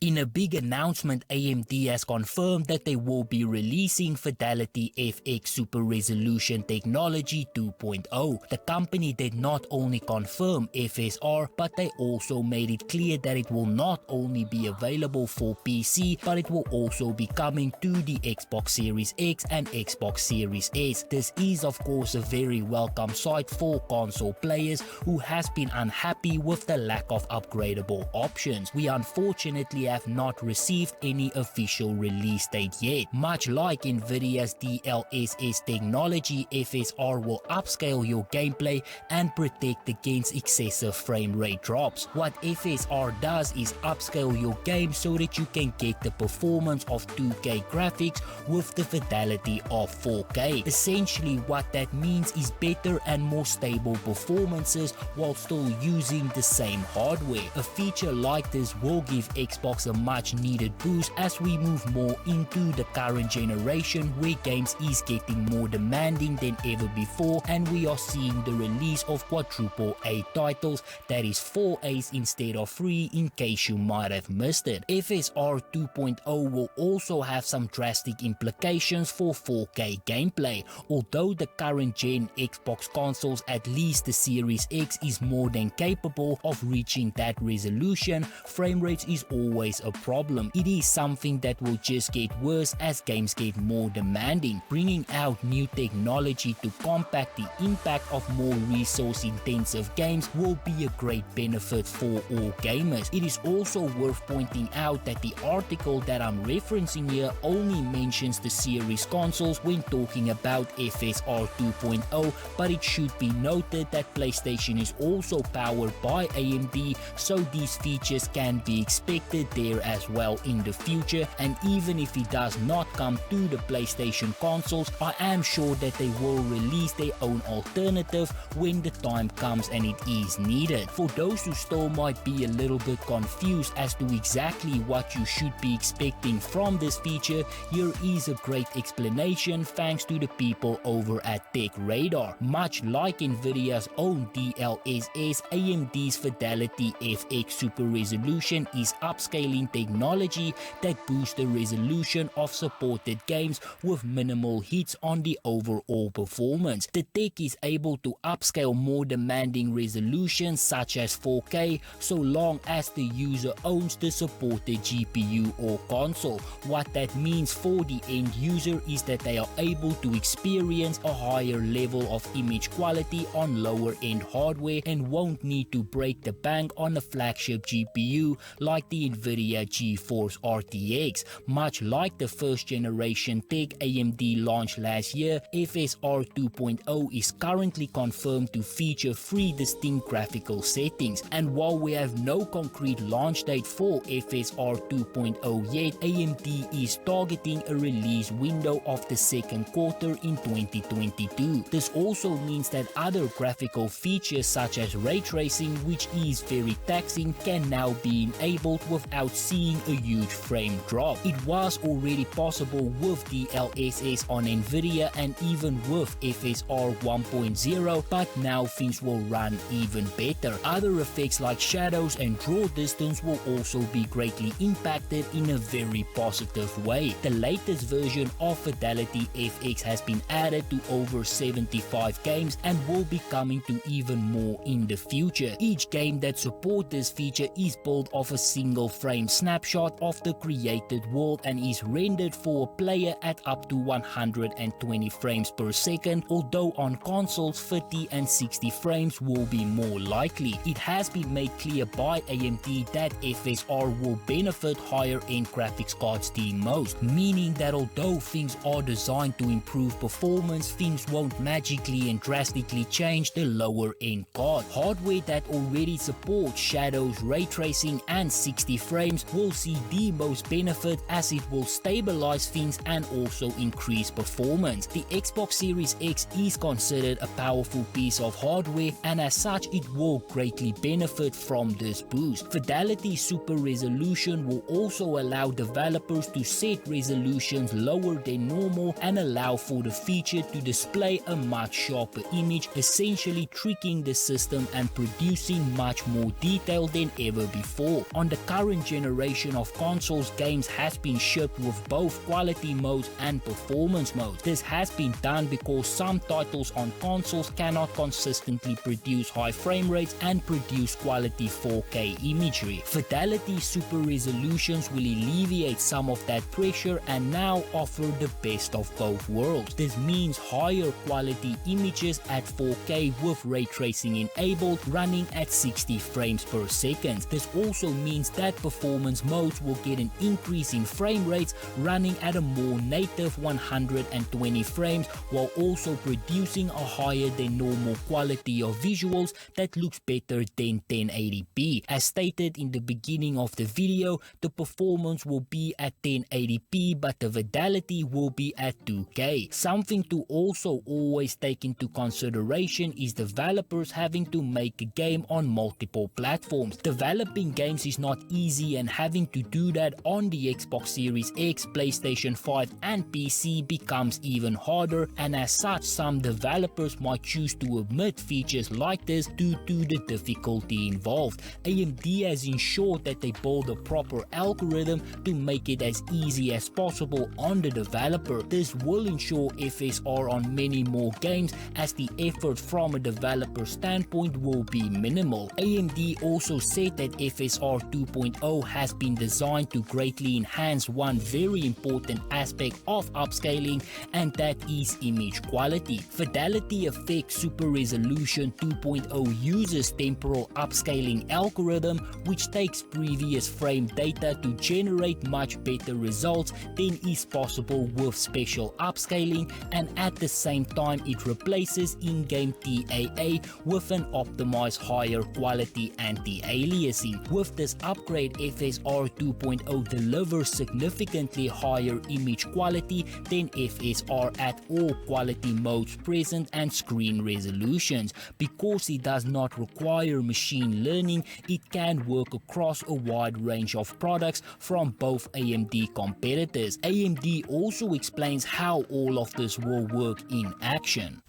In a big announcement, AMD has confirmed that they will be releasing FeidelityFX Super Resolution Technology 2.0. The company did not only confirm FSR, but they also made it clear that it will not only be available for PC, but it will also be coming to the Xbox Series X and Xbox Series S. This is of course a very welcome sight for console players who has been unhappy with the lack of upgradable options. We unfortunately have not received any official release date yet. Much like Nvidia's DLSS technology, FSR will upscale your gameplay and protect against excessive frame rate drops. What FSR does is upscale your game so that you can get the performance of 2K graphics with the fidelity of 4K. Essentially what that means is better and more stable performances while still using the same hardware. A feature like this will give Xbox a much needed boost as we move more into the current generation where games is getting more demanding than ever before, and we are seeing the release of quadruple A titles, that is 4 A's instead of 3 in case you might have missed it. FSR 2.0 will also have some drastic implications for 4K gameplay. Although the current gen Xbox consoles, at least the Series X, is more than capable of reaching that resolution, frame rates is always a problem. It is something that will just get worse as games get more demanding. Bringing out new technology to combat the impact of more resource intensive games will be a great benefit for all gamers. It is also worth pointing out that the article that I'm referencing here only mentions the series consoles when talking about FSR 2.0, but it should be noted that PlayStation is also powered by AMD, so these features can be expected there as well in the future. And even if it does not come to the PlayStation consoles, I am sure that they will release their own alternative when the time comes and it is needed. For those who still might be a little bit confused as to exactly what you should be expecting from this feature, here is a great explanation thanks to the people over at Tech Radar. Much like Nvidia's own DLSS, AMD's FeidelityFX Super Resolution is upscaling technology that boosts the resolution of supported games with minimal hits on the overall performance. The tech is able to upscale more demanding resolutions such as 4K so long as the user owns the supported GPU or console. What that means for the end user is that they are able to experience a higher level of image quality on lower end hardware and won't need to break the bank on a flagship GPU like the Nvidia GeForce RTX. Much like the first generation tech AMD launched last year, FSR 2.0 is currently confirmed to feature 3 distinct graphical settings, and while we have no concrete launch date for FSR 2.0 yet, AMD is targeting a release window of the second quarter in 2022. This also means that other graphical features such as ray tracing, which is very taxing, can now be enabled without seeing a huge frame drop. It was already possible with DLSS on Nvidia and even with FSR 1.0, but now things will run even better. Other effects like shadows and draw distance will also be greatly impacted in a very positive way. The latest version of FeidelityFX has been added to over 75 games and will be coming to even more in the future. Each game that supports this feature is built off a single frame snapshot of the created world and is rendered for a player at up to 120 frames per second, although on consoles 30 and 60 frames will be more likely. It has been made clear by AMD that FSR will benefit higher end graphics cards the most, meaning that although things are designed to improve performance, things won't magically and drastically change the lower end card. Hardware that already supports shadows, ray tracing and 60 frames will see the most benefit as it will stabilize things and also increase performance. The Xbox Series X is considered a powerful piece of hardware and as such it will greatly benefit from this boost. Fidelity Super Resolution will also allow developers to set resolutions lower than normal and allow for the feature to display a much sharper image, essentially tricking the system and producing much more detail than ever before. On the current generation of consoles, games has been shipped with both quality modes and performance modes. This has been done because some titles on consoles cannot consistently produce high frame rates and produce quality 4K imagery. Fidelity Super resolutions will alleviate some of that pressure and now offer the best of both worlds. This means higher quality images at 4K with ray tracing enabled, running at 60 frames per second. This also means that performance modes will get an increase in frame rates, running at a more native 120 frames while also producing a higher than normal quality of visuals that looks better than 1080p. As stated in the beginning of the video, the performance will be at 1080p but the fidelity will be at 2K. Something to also always take into consideration is developers having to make a game on multiple platforms. Developing games is not easy, and having to do that on the Xbox Series X, PlayStation 5 and PC becomes even harder, and as such some developers might choose to omit features like this due to the difficulty involved. AMD has ensured that they build a proper algorithm to make it as easy as possible on the developer. This will ensure FSR on many more games, as the effort from a developer standpoint will be minimal. AMD also said that FSR 2.0 has been designed to greatly enhance one very important aspect of upscaling, and that is image quality. FeidelityFX Super Resolution 2.0 uses temporal upscaling algorithm, which takes previous frame data to generate much better results than is possible with special upscaling, and at the same time it replaces in-game TAA with an optimized higher quality anti-aliasing. With this upgrade, FSR 2.0 delivers significantly higher image quality than FSR at all quality modes present and screen resolutions. Because it does not require machine learning, it can work across a wide range of products from both AMD competitors. AMD also explains how all of this will work in action.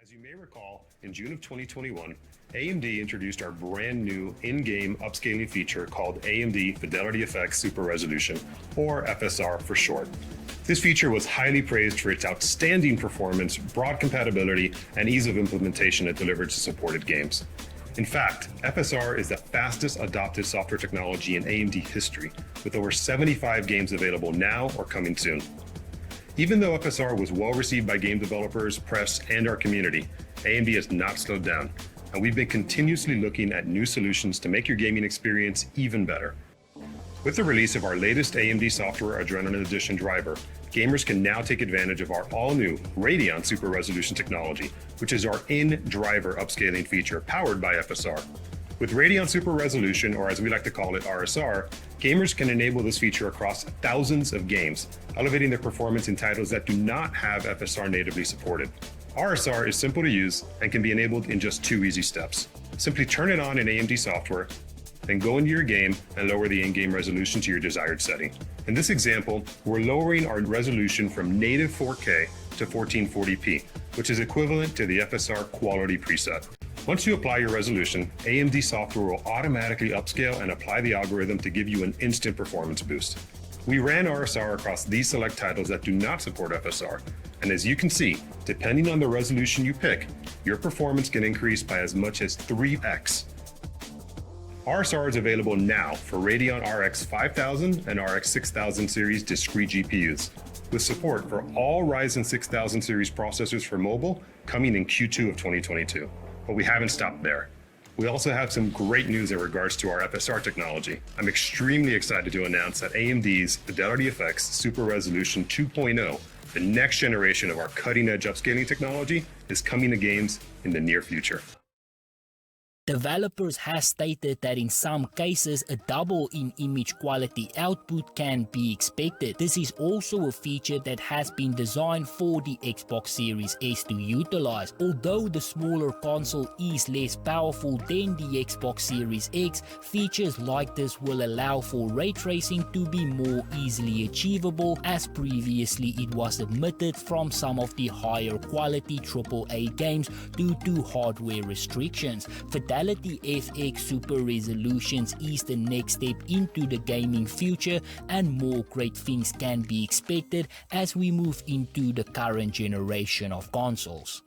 As you may recall, in June of 2021, AMD introduced our brand new in-game upscaling feature called AMD FeidelityFX Super Resolution, or FSR for short. This feature was highly praised for its outstanding performance, broad compatibility, and ease of implementation it delivered to supported games. In fact, FSR is the fastest adopted software technology in AMD history, with over 75 games available now or coming soon. Even though FSR was well received by game developers, press, and our community, AMD has not slowed down, and we've been continuously looking at new solutions to make your gaming experience even better. With the release of our latest AMD Software Adrenaline Edition driver, gamers can now take advantage of our all-new Radeon Super Resolution technology, which is our in-driver upscaling feature powered by FSR. With Radeon Super Resolution, or as we like to call it, RSR, gamers can enable this feature across thousands of games, elevating their performance in titles that do not have FSR natively supported. RSR is simple to use and can be enabled in just 2 easy steps. Simply turn it on in AMD software, then go into your game and lower the in-game resolution to your desired setting. In this example, we're lowering our resolution from native 4K to 1440p, which is equivalent to the FSR quality preset. Once you apply your resolution, AMD software will automatically upscale and apply the algorithm to give you an instant performance boost. We ran RSR across these select titles that do not support FSR, and as you can see, depending on the resolution you pick, your performance can increase by as much as 3x. RSR is available now for Radeon RX 5000 and RX 6000 series discrete GPUs, with support for all Ryzen 6000 series processors for mobile coming in Q2 of 2022. But we haven't stopped there. We also have some great news in regards to our FSR technology. I'm extremely excited to announce that AMD's FeidelityFX Super Resolution 2.0, the next generation of our cutting-edge upscaling technology, is coming to games in the near future. Developers have stated that in some cases a double in image quality output can be expected. This is also a feature that has been designed for the Xbox Series S to utilize. Although the smaller console is less powerful than the Xbox Series X, features like this will allow for ray tracing to be more easily achievable, as previously it was omitted from some of the higher quality AAA games due to hardware restrictions. FeidelityFX Super resolutions is the next step into the gaming future, and more great things can be expected as we move into the current generation of consoles.